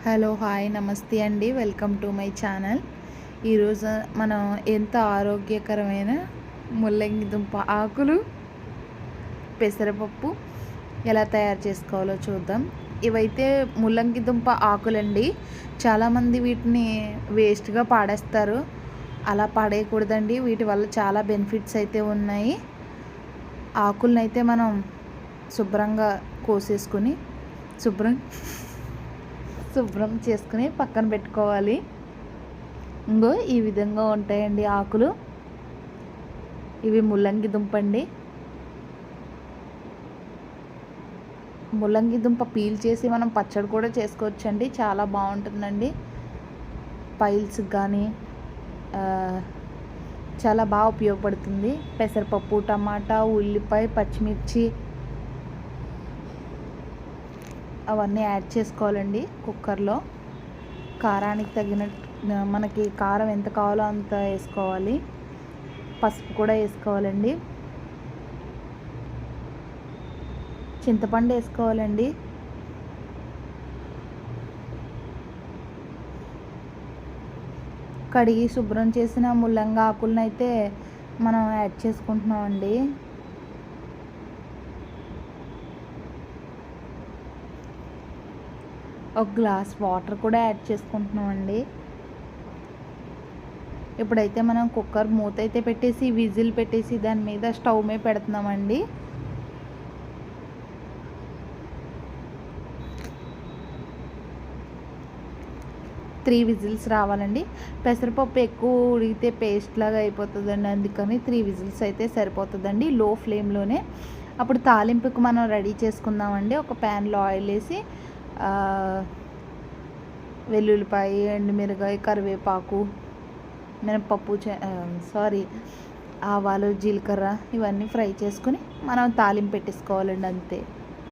Hello hi నమస్తే అండి, welcome to my channel. ఈరోజు మనం ఎంత ఆరోగ్యకరమైన ముల్లంగి దుంప ఆకులు పెసరపప్పు ఎలా తయారు చేసుకోవాలో చూద్దాం. ఇవైతే ముల్లంగి దుంప ఆకులండి. చాలామంది వీటిని వేస్ట్గా పాడేస్తారు. అలా పాడేయకూడదండి, వీటి వల్ల చాలా బెనిఫిట్స్ అయితే ఉన్నాయి. ఆకులను అయితే మనం శుభ్రంగా కోసేసుకుని శుభ్రం చేసుకుని పక్కన పెట్టుకోవాలి. ఇంగో ఈ విధంగా ఉంటాయండి ఆకులు. ఇవి ముల్లంగి దుంప అండి. ముల్లంగి దుంప పీల్ చేసి మనం పచ్చడి కూడా చేసుకోవచ్చండి, చాలా బాగుంటుందండి. పైల్స్ కానీ చాలా బాగా ఉపయోగపడుతుంది. పెసరపప్పు, టమాటా, ఉల్లిపాయ, పచ్చిమిర్చి అవన్నీ యాడ్ చేసుకోవాలండి కుక్కర్లో. కారానికి తగినట్టు మనకి కారం ఎంత కావాలో అంత వేసుకోవాలి. పసుపు కూడా వేసుకోవాలండి. చింతపండు వేసుకోవాలండి. కడిగి శుభ్రం చేసిన ముల్లంగి ఆకులను అయితే మనం యాడ్ చేసుకుంటున్నామండి. ఒక గ్లాస్ వాటర్ కూడా యాడ్ చేసుకుంటున్నామండి. ఇప్పుడైతే మనం కుక్కర్ మూత అయితే పెట్టేసి విజిల్ పెట్టేసి దాని మీద స్టవ్ మీద పెడుతున్నామండి. త్రీ విజిల్స్ రావాలండి. పెసరపప్పు ఎక్కువ ఉడిగితే పేస్ట్ లాగా అయిపోతుందండి, అందుకని 3 విజిల్స్ అయితే సరిపోతుందండి, లో ఫ్లేమ్లోనే. అప్పుడు తాలింపుకి మనం రెడీ చేసుకుందామండి. ఒక ప్యాన్లో ఆయిల్ వేసి వెల్లుల్లిపాయ, ఎండుమిరగాయ, కరివేపాకు, మినపప్పు, ఆవాలు, జీలకర్ర ఇవన్నీ ఫ్రై చేసుకుని మనం తాలింపు పెట్టేసుకోవాలండి, అంతే.